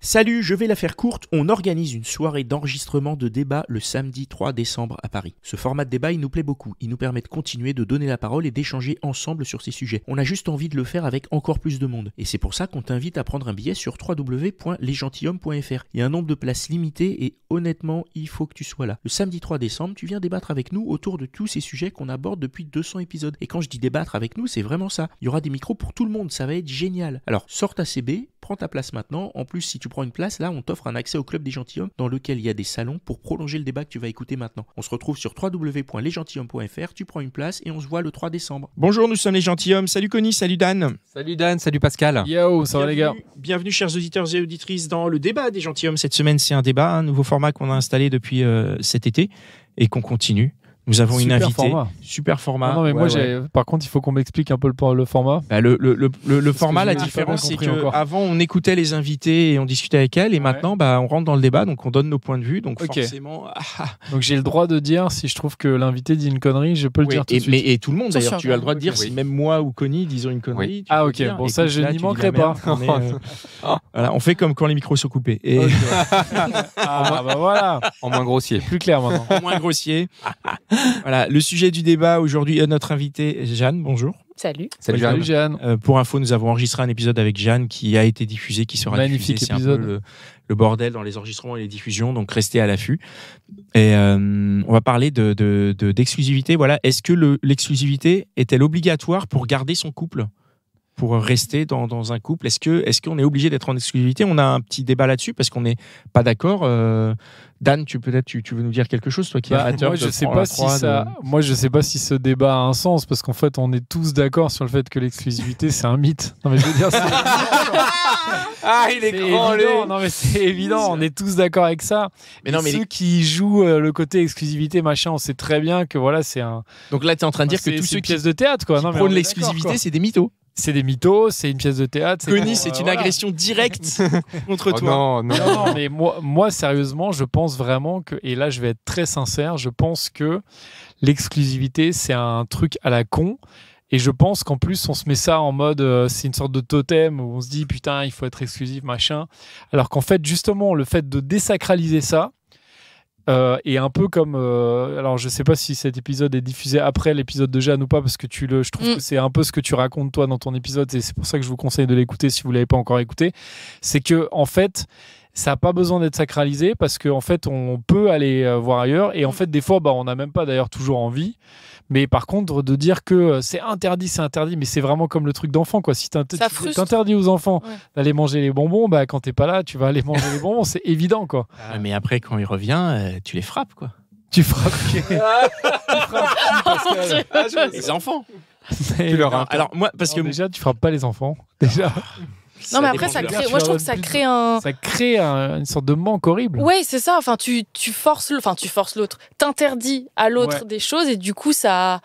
Salut, je vais la faire courte, on organise une soirée d'enregistrement de débat le samedi 3 décembre à Paris. Ce format de débat, il nous plaît beaucoup, il nous permet de continuer de donner la parole et d'échanger ensemble sur ces sujets. On a juste envie de le faire avec encore plus de monde. Et c'est pour ça qu'on t'invite à prendre un billet sur www.lesgentilhommes.fr. Il y a un nombre de places limité et honnêtement, il faut que tu sois là. Le samedi 3 décembre, tu viens débattre avec nous autour de tous ces sujets qu'on aborde depuis 200 épisodes. Et quand je dis débattre avec nous, c'est vraiment ça. Il y aura des micros pour tout le monde, ça va être génial. Alors, sors ta CB, prends ta place maintenant. En plus, si tu prends une place, là, on t'offre un accès au club des gentilshommes dans lequel il y a des salons pour prolonger le débat que tu vas écouter maintenant. On se retrouve sur www.lesgentilhommes.fr, tu prends une place et on se voit le 3 décembre. Bonjour, nous sommes les gentilshommes. Salut Connie, salut Dan. Salut Dan, salut Pascal. Yo, ça va les gars? Bienvenue chers auditeurs et auditrices dans le débat des gentilshommes. Cette semaine, c'est un débat, un nouveau format qu'on a installé depuis cet été et qu'on continue. Nous avons une invitée. Super format. Non, mais moi, par contre, il faut qu'on m'explique un peu le format. Bah, le format, la différence, c'est qu'avant, on écoutait les invités et on discutait avec elles. Et maintenant, on rentre dans le débat, donc on donne nos points de vue. Donc forcément... Donc j'ai le droit de dire, si je trouve que l'invité dit une connerie, je peux le dire tout de suite. Et tout le monde, d'ailleurs, tu as le droit de dire, si même moi ou Connie disons une connerie. Oui. Ah, ok. Bon, ça, je n'y manquerai pas. Voilà, on fait comme quand les micros sont coupés. Voilà. En moins grossier. Plus clair maintenant. En moins grossier. Voilà, le sujet du débat aujourd'hui, notre invitée Jeanne, bonjour. Salut. Salut Jeanne. Pour info, nous avons enregistré un épisode avec Jeanne qui a été diffusé, qui sera magnifique diffusé. Épisode. C'est un peu le bordel dans les enregistrements et les diffusions, donc restez à l'affût. Et on va parler d'exclusivité. Voilà, est-ce que l'exclusivité est-elle obligatoire pour garder son couple ? Pour rester dans un couple, est-ce qu'on est obligé d'être en exclusivité? On a un petit débat là-dessus parce qu'on n'est pas d'accord. Dan, tu veux nous dire quelque chose, toi qui es amateur moi, je sais pas si ce débat a un sens parce qu'en fait, on est tous d'accord sur le fait que l'exclusivité c'est un mythe. Non mais je veux dire, c'est il est grand, évident. Non mais c'est évident, on est tous d'accord avec ça. Mais ceux qui jouent le côté exclusivité, machin, on sait très bien que voilà, c'est un. Donc là, tu es en train de dire que tous ceux pièces de théâtre, quoi. Qui prônent l'exclusivité, c'est des mythos. C'est des mythos, c'est une pièce de théâtre. Connie, c'est une agression directe contre toi. Non, mais moi, sérieusement, je pense vraiment que, et là je vais être très sincère, je pense que l'exclusivité, c'est un truc à la con. Et je pense qu'en plus, on se met ça en mode, c'est une sorte de totem où on se dit, putain, il faut être exclusif, machin. Alors qu'en fait, justement, le fait de désacraliser ça, et un peu comme alors je sais pas si cet épisode est diffusé après l'épisode de Jeanne ou pas parce que je trouve que c'est un peu ce que tu racontes toi dans ton épisode et c'est pour ça que je vous conseille de l'écouter si vous l'avez pas encore écouté. C'est que en fait ça n'a pas besoin d'être sacralisé parce qu'en fait on peut aller voir ailleurs et en fait des fois on n'a même pas d'ailleurs toujours envie. Mais par contre, de dire que c'est interdit, mais c'est vraiment comme le truc d'enfant, quoi. Si t'interdis aux enfants d'aller manger les bonbons, quand t'es pas là, tu vas aller manger les bonbons, c'est évident, quoi. Mais après, quand il revient, tu les frappes, quoi. Tu frappes qui Pascal. Les enfants. Alors moi, parce que déjà, tu frappes pas les enfants. Déjà. Non, mais après, moi, je trouve que ça crée un... Ça crée une sorte de manque horrible. Oui, c'est ça. Enfin, tu forces l'autre. T'interdis à l'autre des choses et du coup, ça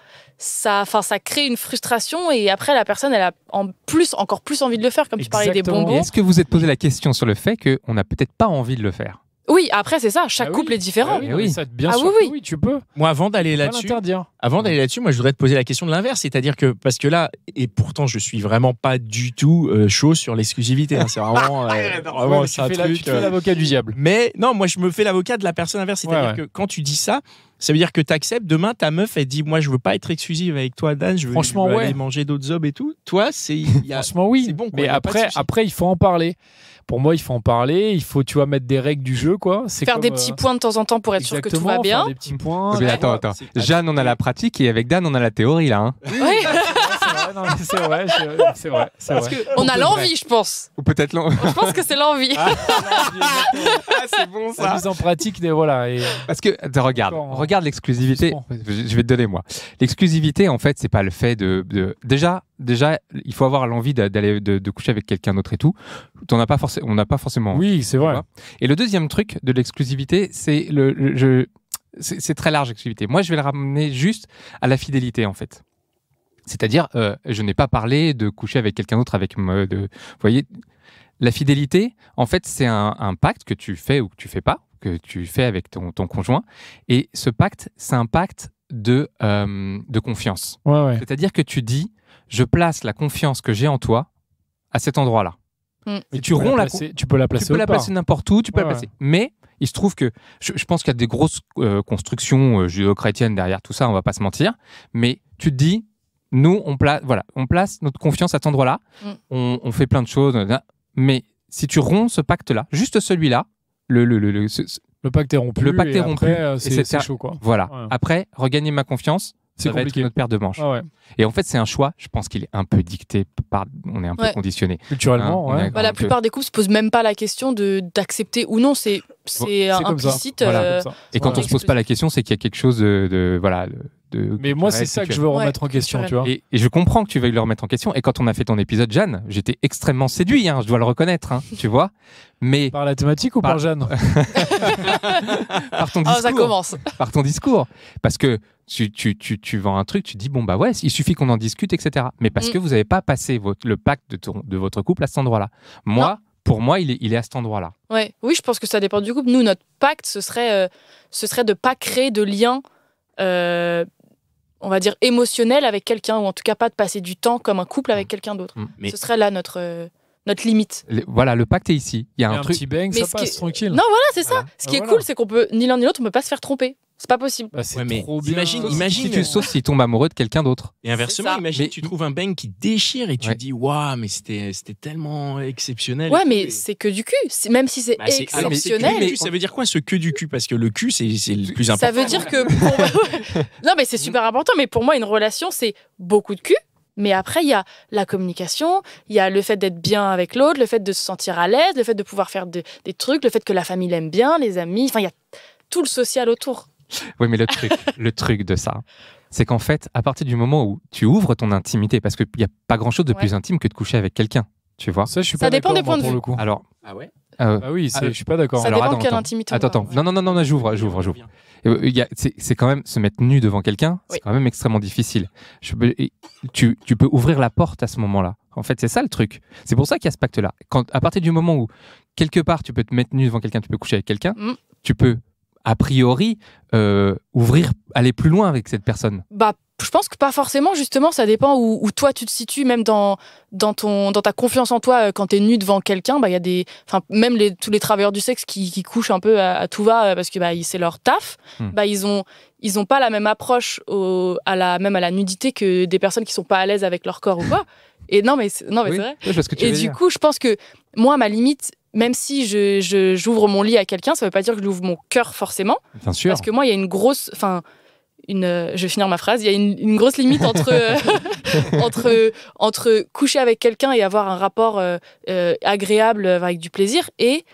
crée une frustration et après, la personne, elle a encore plus envie de le faire, comme tu parlais des bonbons. Et est-ce que vous vous êtes posé la question sur le fait qu'on n'a peut-être pas envie de le faire ? Oui, après, c'est ça. Chaque couple est différent. Bien sûr, oui, tu peux. Moi, avant d'aller là-dessus, moi, je voudrais te poser la question de l'inverse. C'est-à-dire que, parce que là, et pourtant, je suis vraiment pas du tout chaud sur l'exclusivité. Hein, c'est vraiment, tu fais l'avocat du diable. Mais non, moi, je me fais l'avocat de la personne inverse. C'est-à-dire que quand tu dis ça, ça veut dire que tu acceptes. Demain, ta meuf, elle dit, moi, je veux pas être exclusive avec toi, Dan. Je veux aller manger d'autres hommes et tout. Toi, franchement, oui. C'est bon, mais après, il faut en parler. Pour moi, il faut en parler. Il faut, mettre des règles du jeu, quoi. Faire des petits points de temps en temps pour être sûr que tout va bien. Faire des petits points. Mais attends. Jeanne, on a la pratique et avec Dan, on a la théorie, là. Hein. Oui. C'est vrai. On a l'envie, je pense. Ou peut-être Je pense que c'est l'envie. C'est bon, ça. La mise en pratique, voilà. Parce que, regarde l'exclusivité. Je vais te donner, moi. L'exclusivité, en fait, c'est pas le fait de... Déjà, il faut avoir l'envie d'aller de coucher avec quelqu'un d'autre et tout. On n'a pas forcément... Oui, c'est vrai. Et le deuxième truc de l'exclusivité, c'est c'est très large, l'exclusivité. Moi, je vais le ramener juste à la fidélité, en fait. C'est-à-dire, je n'ai pas parlé de coucher avec quelqu'un d'autre vous voyez, la fidélité, en fait, c'est un pacte que tu fais ou que tu fais pas, que tu fais avec ton conjoint. Et ce pacte, c'est un pacte de confiance. Ouais. C'est-à-dire que tu dis, je place la confiance que j'ai en toi à cet endroit-là. Mais tu romps tu peux la placer. Tu peux la placer n'importe où, tu peux la Ouais, placer. Mais il se trouve que je pense qu'il y a des grosses constructions judéo-chrétiennes derrière tout ça, on va pas se mentir. Mais tu te dis, nous, on place notre confiance à cet endroit-là. On fait plein de choses. Mais si tu romps ce pacte-là, juste celui-là, le pacte est rompu. Le pacte est rompu. Après, c'est chaud, quoi. Voilà. Ouais. Après, regagner ma confiance, C'est ça va être compliqué. notre paire de manches. Ah ouais. Et en fait, c'est un choix. Je pense qu'il est un peu dicté par. On est un peu Ouais. conditionné. Culturellement, Hein, ouais. La plupart des couples se posent même pas la question d'accepter ou non. C'est comme ça. implicite. Voilà. Comme ça. Et quand Ouais. on se pose pas la question, c'est qu'il y a quelque chose de Mais moi, c'est ça que je veux remettre en question, tu vois. Et je comprends que tu veuilles le remettre en question. Et quand on a fait ton épisode, Jeanne, j'étais extrêmement séduit, je dois le reconnaître, tu vois. Mais Par la thématique ou par Jeanne? par ton Ah, discours. ça commence. Par ton discours. Parce que tu vends un truc, tu dis, bon, bah ouais, il suffit qu'on en discute, etc. Mais parce que vous n'avez pas passé le pacte de votre couple à cet endroit-là. Moi, pour moi, il est à cet endroit-là. Ouais. Oui, je pense que ça dépend du couple. Nous, notre pacte, ce serait de pas créer de lien, on va dire, émotionnel avec quelqu'un, ou en tout cas pas de passer du temps comme un couple avec quelqu'un d'autre. Mais Ce serait là notre limite. Voilà, le pacte est ici. Il y a Et un truc. petit bang, Mais ça ce qui passe est- tranquille. Non, voilà, c'est ça. Voilà. Ce qui est Voilà. cool, c'est qu'on peut, ni l'un ni l'autre, on peut pas se faire tromper. C'est pas possible. Bah, c'est Ouais, mais trop bien. imagine- Sauf s'il tombe amoureux de quelqu'un d'autre. Et inversement, C'est ça. imagine, Mais- tu trouves un bang qui déchire et tu Ouais. te dis, waouh, mais c'était tellement exceptionnel. Ouais, et mais tout. c'est que du cul. Même si c'est Bah, alors, c'est que exceptionnel. du cul, ça veut dire quoi ce que du cul? Parce que le cul, c'est le plus important. Ça veut dire que non, mais c'est super important. Mais pour moi, une relation, c'est beaucoup de cul. Mais après, il y a la communication, il y a le fait d'être bien avec l'autre, le fait de se sentir à l'aise, le fait de pouvoir faire des trucs, le fait que la famille l'aime bien, les amis. Enfin, il y a tout le social autour. Oui, mais le truc de ça, c'est qu'en fait, à partir du moment où tu ouvres ton intimité, parce qu'il n'y a pas grand-chose de plus intime que de coucher avec quelqu'un, tu vois. Ça, je suis Ça pas dépend d'accord, des points moi, de pour vue. le coup. Alors, Ah ouais? Ah oui, je suis pas d'accord. Ça Alors, dépend attends, de quelle attends. intimité. on Attends. parle. Non, j'ouvre. C'est quand même se mettre nu devant quelqu'un, c'est Oui. quand même extrêmement difficile. Tu peux ouvrir la porte à ce moment-là. En fait, c'est ça le truc. C'est pour ça qu'il y a ce pacte-là. À partir du moment où, quelque part, tu peux te mettre nu devant quelqu'un, tu peux coucher avec quelqu'un, tu peux, a priori, aller plus loin avec cette personne. Bah, je pense que pas forcément, justement, ça dépend où toi tu te situes, même dans ta confiance en toi. Quand t'es nu devant quelqu'un, bah, il y a même tous les travailleurs du sexe qui couchent un peu à tout va parce que bah, c'est leur taf. Bah, ils ont pas la même approche à la nudité que des personnes qui sont pas à l'aise avec leur corps ou quoi. Et non, mais c'est Oui, vrai. je vois ce que tu Et veux du dire. coup, je pense que moi, ma limite, même si j'ouvre mon lit à quelqu'un, ça veut pas dire que j'ouvre mon cœur forcément. Bien sûr. Parce que moi, il y a une grosse. Je vais finir ma phrase. Il y a une grosse limite entre coucher avec quelqu'un et avoir un rapport agréable avec du plaisir et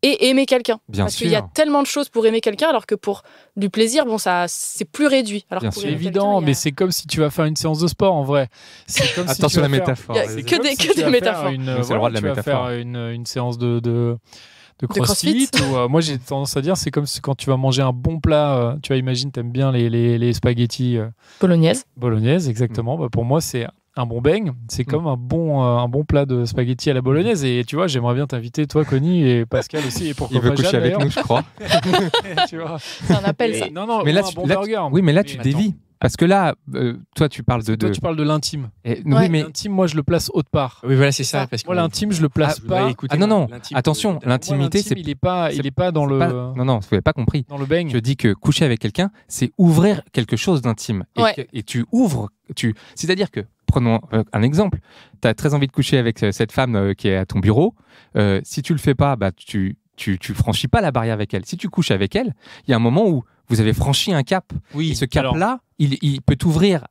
aimer quelqu'un. Bien Parce sûr. qu'il y a tellement de choses pour aimer quelqu'un, alors que pour du plaisir, bon, c'est plus réduit. Alors Bien que pour sûr. C'est aimer évident, quelqu'un, il y a- mais c'est comme si tu vas faire une séance de sport en vrai. C'est comme si Attention tu à vas la faire- métaphore. Il y a vas-y. que des- comme si que tu des vas faire métaphores. C'est le droit de la tu vas métaphore. faire une séance de CrossFit. CrossFit. Ou, moi, j'ai tendance à dire, c'est comme quand tu vas manger un bon plat. Tu vois, imagine, t'aimes bien les spaghettis Bolognaise. bolognaise, exactement. Bah, pour moi, c'est un bon beigne. C'est comme un bon plat de spaghettis à la bolognaise. Et tu vois, j'aimerais bien t'inviter, toi, Connie, et Pascal aussi. Et pourquoi Il veut pas coucher Jeanne, avec d'ailleurs. nous, je crois. Tu vois. C'est un appel, ça. Non, Mais là, ou un tu- bon là, burger. oui, mais là, tu Attends. dévis. Parce que là, toi, tu parles de. Toi, tu parles de l'intime. Oui, Ouais. mais. L'intime, moi, je le place autre part. Oui, voilà, c'est ça. Parce que Moi, l'intime, je le place pas. Ah non, attention, l'intimité, c'est. il est pas dans c'est le pas- Non, vous n'avez pas compris. dans le beigne. Je dis que coucher avec quelqu'un, c'est ouvrir quelque chose d'intime. Et, Ouais. et tu ouvres. C'est-à-dire que, prenons un exemple, tu as très envie de coucher avec cette femme qui est à ton bureau. Si tu le fais pas, bah, tu franchis pas la barrière avec elle. Si tu couches avec elle, il y a un moment où vous avez franchi un cap. Oui, Et ce cap-là, il peut t'ouvrir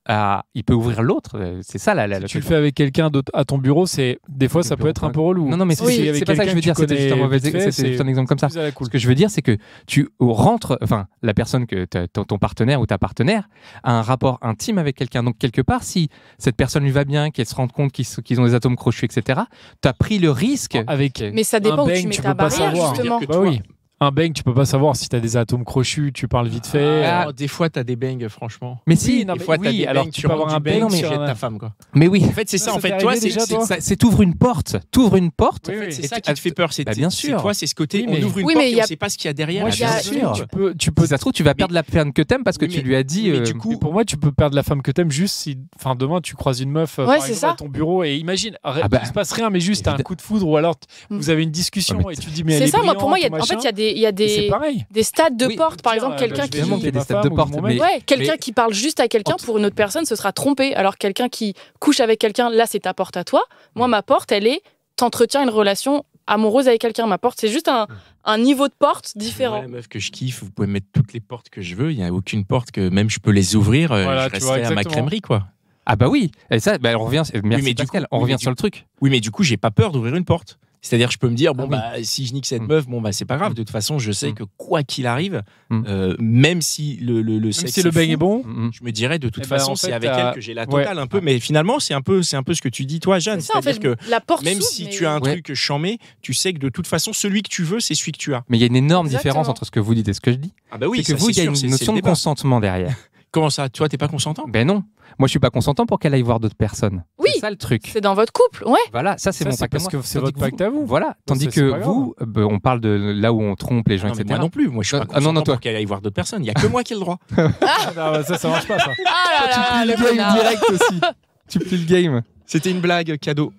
il peut ouvrir l'autre. C'est ça la. Si tu le fais avec quelqu'un d'autre à ton bureau, des fois, ça peut être un peu relou. Non, mais Si c'est avec c'est pas ça que je veux quelqu'un dire. C'était juste un tu mauvais connais vite fait, c'était juste un c'est exemple comme ça. plus à la cool. Ce que je veux dire, c'est que tu rentres, enfin, la personne ton partenaire ou ta partenaire a un rapport intime avec quelqu'un. Donc, quelque part, si cette personne lui va bien, qu'elle se rende compte qu'ils ont des atomes crochus, etc., tu as pris le risque. Avec Mais ça dépend où beigne, tu mets tu ta peux pas barrière, savoir. justement. Bah oui. Un bang, tu peux pas savoir si t'as des atomes crochus, tu parles vite fait. Des fois, t'as des bangs, franchement. Mais si, non, Des mais fois, t'as oui, des alors bangs, tu tu peux rentres avoir du un bang, bang tu sur jettes un- ta femme, quoi. mais oui. En fait, c'est ça. Ça En fait, t'est toi, arrivé déjà, toi C'est t'ouvres une porte. T'ouvres une porte. Oui, oui. c'est Et ça tu- qui te fait peur. C'est bien sûr. toi, c'est ce côté. Oui, mais- On ouvre une Oui, porte mais et il y on a- sait pas ce qu'il y a derrière. Moi, il je y a- suis sûr, tu peux Si ça se trouve, tu vas perdre la personne que t'aimes parce que Oui, tu mais- lui as dit. mais du coup, Mais pour moi, tu peux perdre la femme que t'aimes juste si, enfin, demain tu croises une meuf Ouais, par c'est exemple, ça. à ton bureau et imagine, bah, il se passe rien, mais juste t'as un évidemment. coup de foudre ou alors Mm. vous avez une discussion Ouais, mais et tu dis mais elle C'est est ça, moi, pour moi, brillante, en fait, machin. il y a Et c'est des, pareil. des stades de Oui, porte. Par exemple, Tiens, quelqu'un je vais qui. Évidemment qu'il y a ma des stades femme de ou porte, mon mais- mec. Ouais, quelqu'un mais- qui parle juste à quelqu'un pour une autre personne, ce sera trompé. Alors quelqu'un qui couche avec quelqu'un, là, c'est ta porte à toi. Moi, ma porte, elle est t'entretiens une relation amoureuse avec quelqu'un. Ma porte, c'est juste un niveau de porte différent. Ouais, meuf que je kiffe, vous pouvez mettre toutes les portes que je veux. Il n'y a aucune porte que même je peux les ouvrir. Voilà, Je tu vois, resterai à ma exactement. crèmerie, quoi. Ah bah oui. Et ça, bah, on revient. Merci mais du Pascal. coup- On oui, revient mais sur le truc. Oui, mais du coup, j'ai pas peur d'ouvrir une porte. C'est-à-dire, je peux me dire, bon, Ah oui. bah, si je nique cette Mm. meuf, bon, bah, c'est pas grave. De toute façon, je sais Mm. que quoi qu'il arrive, Mm. même si le Même sexe si le bang fou, est bon, Mhm. je me dirais de toute Eh ben, façon, en c'est fait, avec t'as- elle que j'ai la ouais. totale un peu. Mais finalement, c'est un peu ce que tu dis, toi, Jeanne. C'est ça, en C'est-à-dire fait, que la porte même s'ouvre, si mais- tu as un Ouais. truc chambé, tu sais que de toute façon, celui que tu veux, c'est celui que tu as. Mais il y a une énorme Exactement. différence entre ce que vous dites et ce que je dis. Ah bah oui, c'est que ça, vous, il y a sûr, une c'est notion le de débat. consentement derrière. Comment ça? Toi, t'es pas consentant? Ben non. Moi, je suis pas consentant pour qu'elle aille voir d'autres personnes. Oui. C'est ça le truc. C'est dans votre couple, ouais. Voilà, ça c'est Ça, mon c'est pacte à parce moi. que c'est Tandis votre pacte à vous. Voilà. Tandis Ça, c'est que pas grave. vous, on parle de là où on trompe les gens, Non, mais etc. moi non plus. Moi, je suis pas Ah, non, consentant non, toi. pour qu'elle aille voir d'autres personnes. Il y a que moi qui ai le droit. Ah, bah, ça marche pas ça. Ah là là, le connard. direct aussi. Tu plies le game. C'était une blague, cadeau.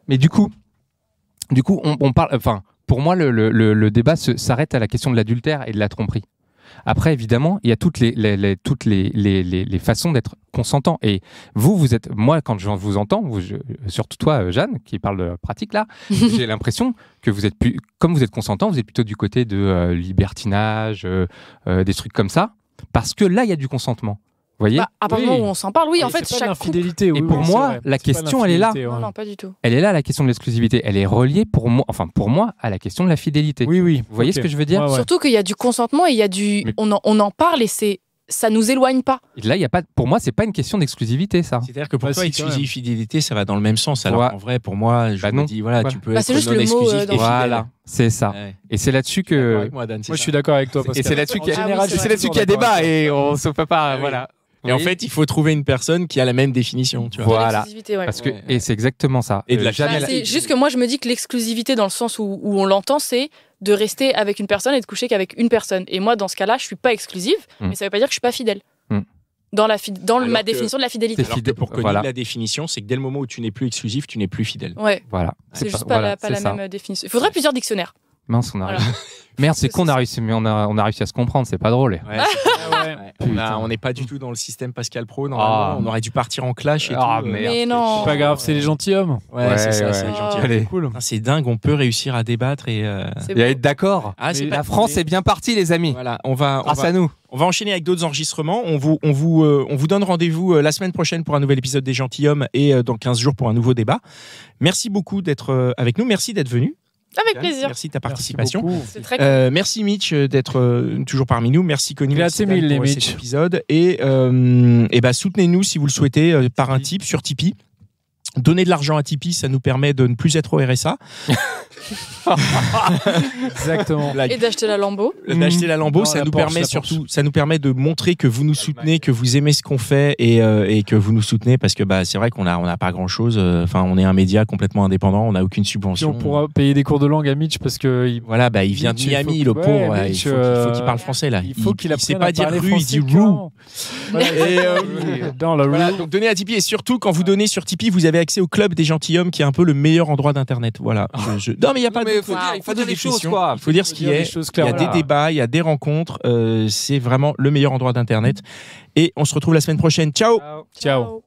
Mais du coup, on parle. Enfin, pour moi, le débat s'arrête à la question de l'adultère et de la tromperie. Après, évidemment, il y a toutes les façons d'être consentant. Et vous êtes, moi, quand je vous entends, surtout toi, Jeanne, qui parle de pratique là, j'ai l'impression que vous êtes plus, comme vous êtes consentant, vous êtes plutôt du côté de libertinage, des trucs comme ça, parce que là, il y a du consentement. Vous voyez? Bah, à partir du moment où on s'en parle, oui, en fait, c'est pas de chaque couple. l'infidélité. Et oui, pour oui, moi, c'est vrai. la C'est pas de question, elle est là. l'infidélité, ouais. Non, non, pas du tout. Elle est là, la question de l'exclusivité. Elle est reliée pour moi, à la question de la fidélité. Oui, oui. Vous voyez ok. ce que je veux dire? Ouais, ouais. Surtout qu'il y a du consentement et il y a du. Mais- On en parle et ça nous éloigne pas. Et là, il y a pas. Pour moi, c'est pas une question d'exclusivité, ça. C'est-à-dire que pour Bah, toi, si, quand exclusive fidélité, ça va dans le même sens. Alors Ouais. qu'en vrai, pour moi, je Bah me non. dis, voilà, Ouais. tu peux Bah, être c'est juste non le mot, exclusif dans et fidèle. Voilà, c'est ça. Ouais. Et c'est là-dessus D'accord que. avec moi, Dan, c'est Moi, je ça. suis d'accord avec toi. Et Pascal. c'est là-dessus En qu'il y a, général, c'est je c'est suis là-dessus toujours qu'il y a d'accord débat avec et on se peut pas. Ah oui. Voilà. Et en fait, il faut trouver une personne qui a la même définition, tu vois. Voilà. L'exclusivité, ouais. Parce que, Ouais. et c'est exactement ça. Et de la Jeanne, Bah, elle- c'est juste que moi, je me dis que l'exclusivité, dans le sens où on l'entend, c'est de rester avec une personne et de coucher qu'avec une personne. Et moi, dans ce cas-là, je suis pas exclusive, mais ça veut pas dire que je suis pas fidèle. Dans Alors ma que- définition de la fidélité. C'est Alors que fidèle. pour Connie, Voilà. la définition, c'est que dès le moment où tu n'es plus exclusif, tu n'es plus fidèle. Ouais, Voilà. c'est juste voilà, pas c'est la ça. même définition. Il faudrait plusieurs dictionnaires. Mince, on a. Voilà. Merde, c'est que qu'on c'est a ça. réussi, mais on a réussi à se comprendre. C'est pas drôle. Ouais, Ah ouais. Putain. on n'est pas du tout dans le système Pascal Pro. Normalement, Ah. on aurait dû partir en clash et Ah, tout. merde. Mais non. C'est pas grave, c'est les gentilshommes. Ouais, c'est ça, Ouais, c'est ouais. gentil. Allez. Cool. Putain, c'est dingue, on peut réussir à débattre et. C'est Et à beau. être d'accord. Ah, c'est Mais pas La France est bien partie, les amis. Voilà, on va Grâce à nous. enchaîner avec d'autres enregistrements. On vous donne rendez-vous la semaine prochaine pour un nouvel épisode des Gentilhommes et dans 15 jours pour un nouveau débat. Merci beaucoup d'être avec nous. Merci d'être venu. Avec Jeanne. plaisir. Merci de ta Merci participation. beaucoup. C'est très cool. Merci Mitch d'être toujours parmi nous. Merci Connie Grazie merci, Dan, mille, pour Mitch. cet épisode. Et bah, soutenez-nous si vous le souhaitez par un tip sur Tipeee. Donner de l'argent à Tipeee, ça nous permet de ne plus être au RSA. Exactement. Blague. Et d'acheter la Lambo. D'acheter la Lambo, Non, ça la nous Porsche, permet la surtout, ça nous permet de montrer que vous nous soutenez, que vous aimez ce qu'on fait et que vous nous soutenez parce que bah c'est vrai qu'on n'a pas grand chose. Enfin, on est un média complètement indépendant, on n'a aucune Puis subvention. on pourra payer des cours de langue à Mitch parce que Voilà, bah il vient de Mitch, il Miami, faut le que- pauvre. ouais, il Mitch, faut qu'il parle français là. il faut qu'il sait apprenne pas à dire parler rue, il français dit roux. couramment. Et, Dans la voilà, rue. donc donnez à Tipeee et surtout quand vous donnez sur Tipeee, vous avez accès au club des gentilshommes qui est un peu le meilleur endroit d'internet. Voilà. Non mais il y a pas de faut dire, il faut dire les choses, définition. quoi. Il faut dire ce Faut qui dire les est. choses Il y a clairement. des débats, il y a des rencontres. C'est vraiment le meilleur endroit d'internet. Et on se retrouve la semaine prochaine. Ciao. Ciao.